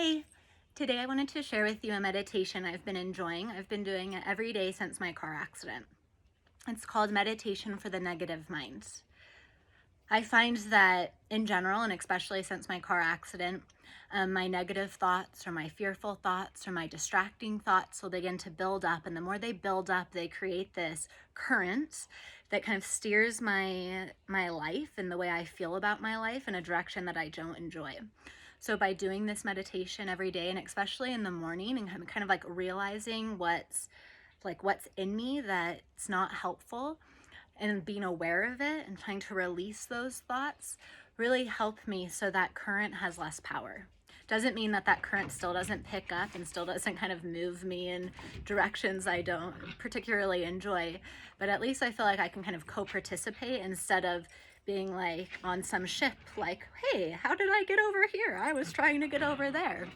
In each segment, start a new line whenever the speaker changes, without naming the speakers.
Hey, today I wanted to share with you a meditation I've been enjoying. I've been doing it every day since my car accident. It's called Meditation for the Negative Mind. I find that in general, and especially since my car accident, my negative thoughts or my fearful thoughts or my distracting thoughts will begin to build up. And the more they build up, they create this current that kind of steers my life and the way I feel about my life in a direction that I don't enjoy. So by doing this meditation every day, and especially in the morning, and I'm kind of like realizing what's in me that's not helpful, and being aware of it and trying to release those thoughts really help me so that current has less power. Doesn't mean that that current still doesn't pick up and still doesn't kind of move me in directions I don't particularly enjoy, but at least I feel like I can kind of co-participate instead of being like on some ship, like, hey, how did I get over here? I was trying to get over there.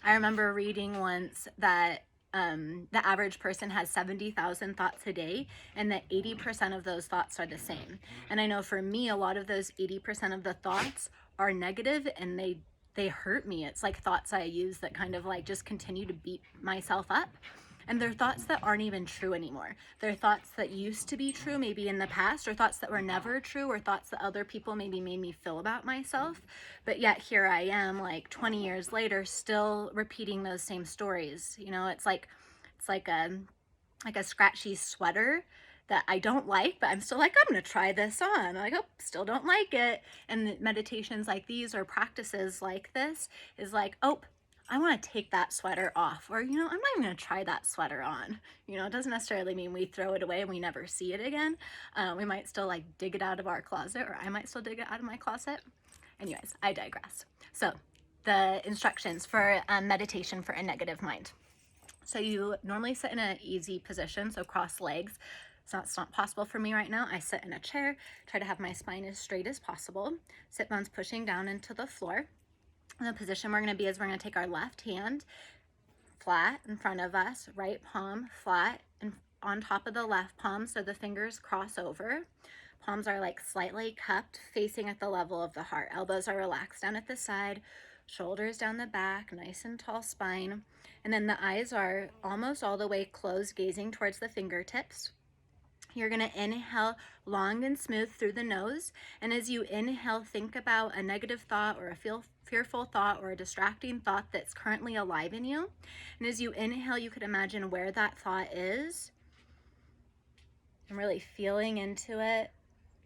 I remember reading once that the average person has 70,000 thoughts a day, and that 80% of those thoughts are the same. And I know for me, a lot of those 80% of the thoughts are negative, and they hurt me. It's like thoughts I use that kind of like just continue to beat myself up. And they're thoughts that aren't even true anymore. They're thoughts that used to be true maybe in the past, or thoughts that were never true, or thoughts that other people maybe made me feel about myself. But yet here I am, like 20 years later, still repeating those same stories. You know, it's like a scratchy sweater that I don't like, but I'm still like, I'm gonna try this on. I'm like, oh, still don't like it. And meditations like these or practices like this is like, oh, I want to take that sweater off, or, you know, I'm not even going to try that sweater on. You know, it doesn't necessarily mean we throw it away and we never see it again. We might still like dig it out of our closet, or I might still dig it out of my closet. Anyways, I digress. So the instructions for meditation for a negative mind. So you normally sit in an easy position, so cross legs. So it's not possible for me right now. I sit in a chair, try to have my spine as straight as possible. Sit bones pushing down into the floor. And the position we're going to be is we're going to take our left hand flat in front of us, right palm flat and on top of the left palm, so the fingers cross over. Palms are like slightly cupped, facing at the level of the heart. Elbows are relaxed down at the side, shoulders down the back, nice and tall spine. And then the eyes are almost all the way closed, gazing towards the fingertips. You're going to inhale long and smooth through the nose. And as you inhale, think about a negative thought or a fearful thought or a distracting thought that's currently alive in you. And as you inhale, you could imagine where that thought is and really feeling into it.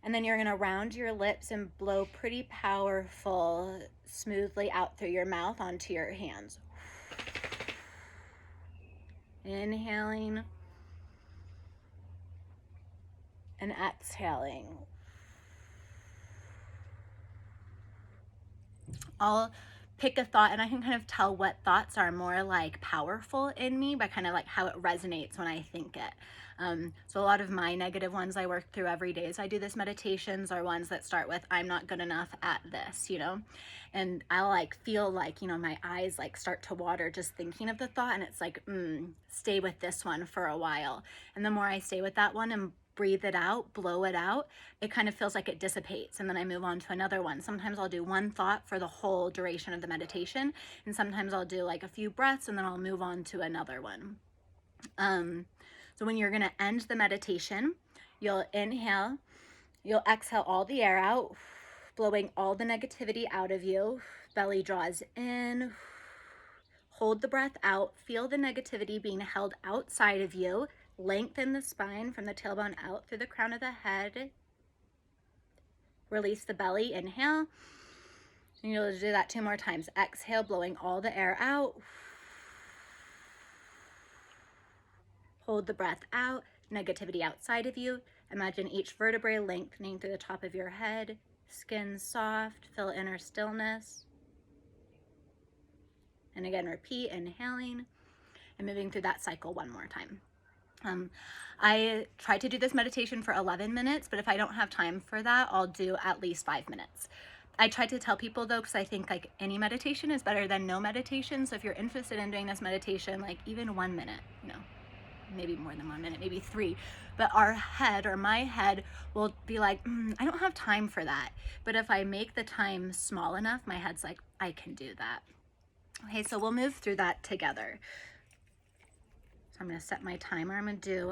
And then you're going to round your lips and blow pretty powerful, smoothly out through your mouth onto your hands. Inhaling and exhaling. I'll pick a thought and I can kind of tell what thoughts are more like powerful in me by kind of like how it resonates when I think it. So a lot of my negative ones I work through every day as I do this meditations are ones that start with, I'm not good enough at this, you know, and I'll like feel like, you know, my eyes like start to water just thinking of the thought, and it's like, stay with this one for a while. And the more I stay with that one and breathe it out, blow it out, it kind of feels like it dissipates, and then I move on to another one. Sometimes I'll do one thought for the whole duration of the meditation, and sometimes I'll do like a few breaths and then I'll move on to another one. So when you're going to end the meditation, you'll inhale, you'll exhale all the air out, blowing all the negativity out of you. Belly draws in, hold the breath out, feel the negativity being held outside of you. Lengthen the spine from the tailbone out through the crown of the head. Release the belly, inhale. And you'll do that 2 more times. Exhale, blowing all the air out. Hold the breath out, negativity outside of you. Imagine each vertebrae lengthening through the top of your head. Skin soft, feel inner stillness. And again, repeat, inhaling and moving through that cycle 1 more time. I try to do this meditation for 11 minutes, but if I don't have time for that, I'll do at least 5 minutes. I try to tell people though, because I think like any meditation is better than no meditation. So if you're interested in doing this meditation, like even 1 minute, you know, maybe more than 1 minute, maybe 3, but our head or my head will be like, I don't have time for that. But if I make the time small enough, my head's like, I can do that. Okay, so we'll move through that together. So I'm going to set my timer. I'm going to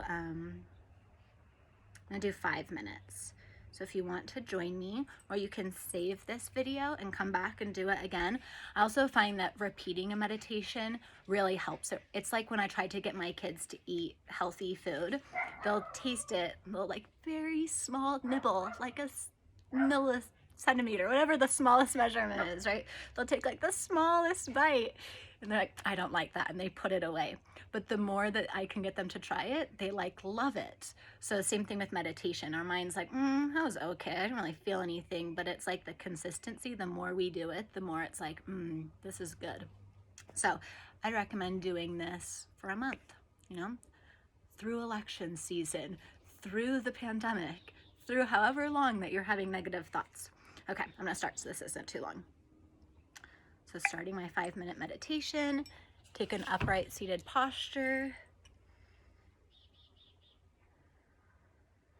do 5 minutes. So if you want to join me, or you can save this video and come back and do it again. I also find that repeating a meditation really helps. It's like when I try to get my kids to eat healthy food, they'll taste it, they'll like very small nibble, like a millicentimeter, whatever the smallest measurement is, right? They'll take like the smallest bite and they're like, I don't like that, and they put it away. But the more that I can get them to try it, they like love it. So same thing with meditation. Our mind's like, that was okay. I didn't really feel anything, but it's like the consistency. The more we do it, the more it's like, this is good. So I'd recommend doing this for a month, you know, through election season, through the pandemic, through however long that you're having negative thoughts. Okay, I'm gonna start so this isn't too long. So starting my 5-minute meditation, take an upright seated posture.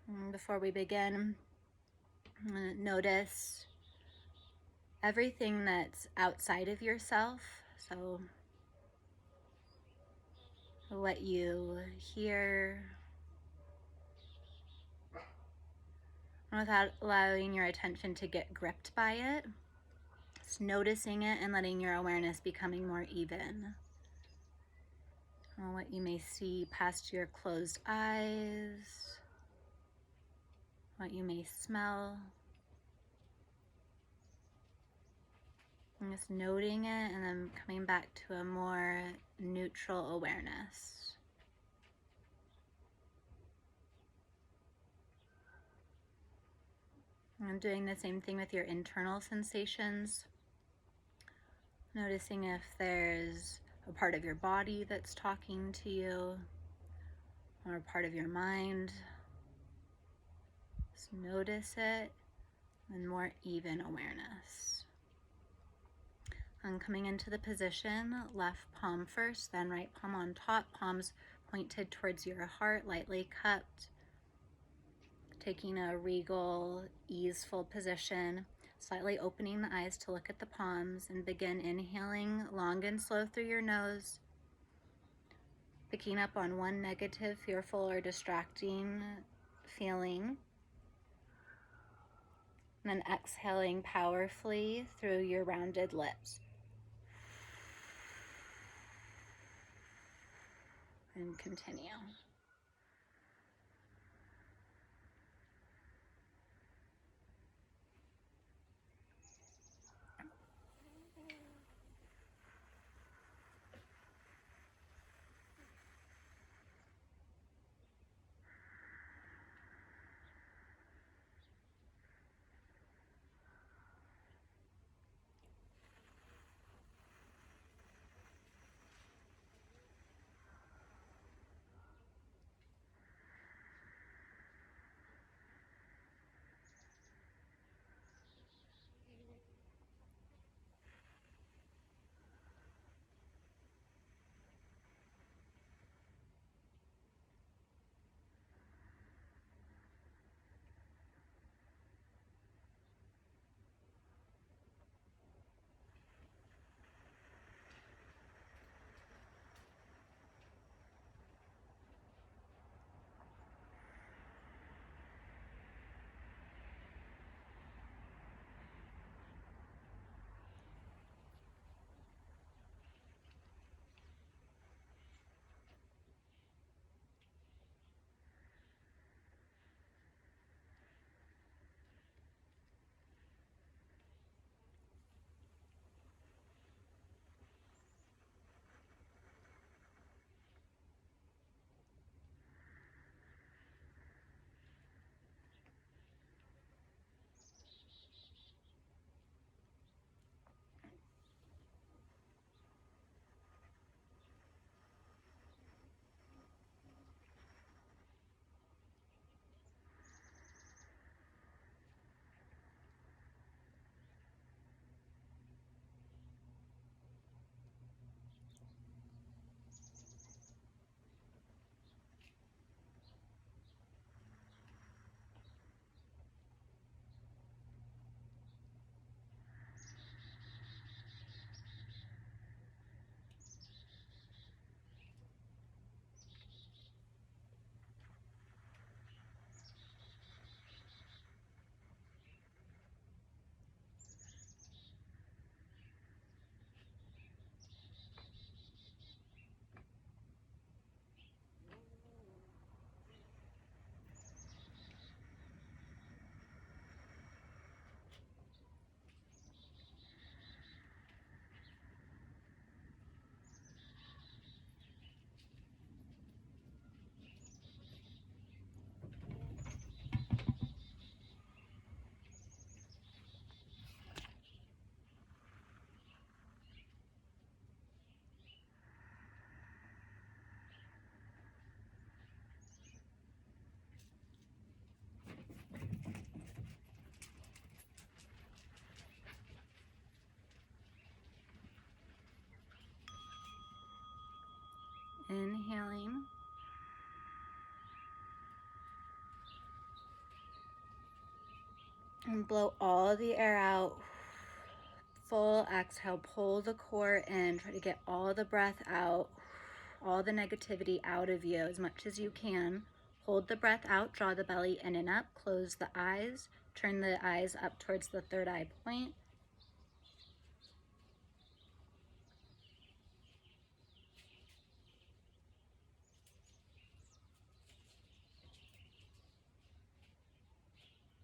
And before we begin, I'm gonna notice everything that's outside of yourself. So what you hear, without allowing your attention to get gripped by it. Just noticing it and letting your awareness becoming more even. What you may see past your closed eyes, what you may smell. And just noting it and then coming back to a more neutral awareness. And doing the same thing with your internal sensations. Noticing if there's a part of your body that's talking to you or a part of your mind. Just notice it and more even awareness. And coming into the position, left palm first, then right palm on top, palms pointed towards your heart, lightly cupped. Taking a regal, easeful position, slightly opening the eyes to look at the palms, and begin inhaling long and slow through your nose, picking up on one negative, fearful, or distracting feeling, and then exhaling powerfully through your rounded lips. And continue. Inhaling. And blow all the air out. Full exhale, pull the core in, try to get all the breath out, all the negativity out of you as much as you can. Hold the breath out, draw the belly in and up, close the eyes, turn the eyes up towards the third eye point.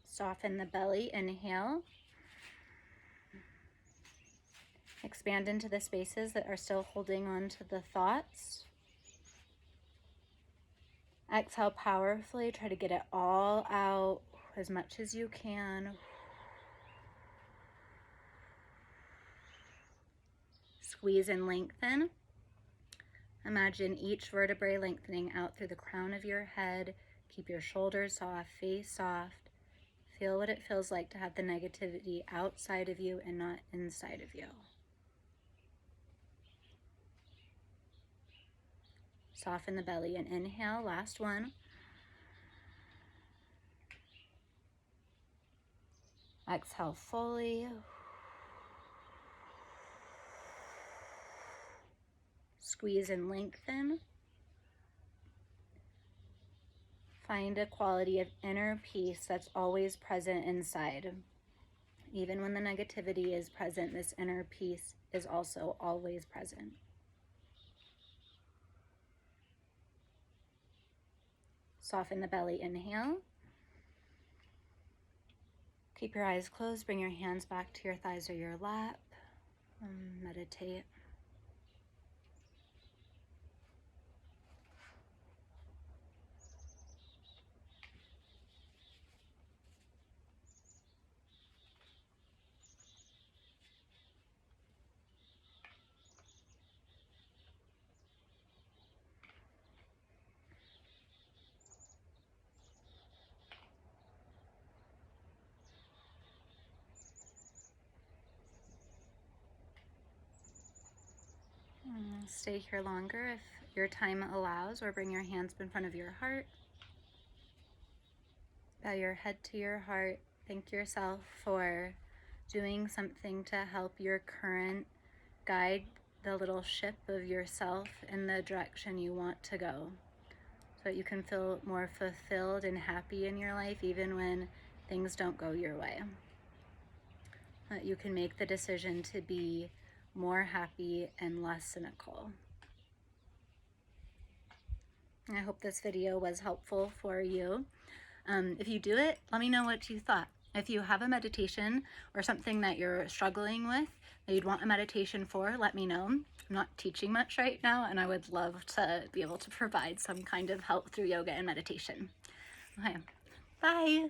Soften the belly, inhale. Expand into the spaces that are still holding on to the thoughts. Exhale powerfully, try to get it all out as much as you can. Squeeze and lengthen. Imagine each vertebrae lengthening out through the crown of your head. Keep your shoulders soft, face soft. Feel what it feels like to have the negativity outside of you and not inside of you. Soften the belly and inhale, last one. Exhale fully. Squeeze and lengthen. Find a quality of inner peace that's always present inside. Even when the negativity is present, this inner peace is also always present. Soften the belly, inhale. Keep your eyes closed, bring your hands back to your thighs or your lap. Meditate. Stay here longer if your time allows, or bring your hands in front of your heart. Bow your head to your heart. Thank yourself for doing something to help your current guide the little ship of yourself in the direction you want to go, so that you can feel more fulfilled and happy in your life even when things don't go your way. That you can make the decision to be more happy and less cynical. I hope this video was helpful for you. If you do it, let me know what you thought. If you have a meditation or something that you're struggling with that you'd want a meditation for, let me know. I'm not teaching much right now, and I would love to be able to provide some kind of help through yoga and meditation. Okay, bye.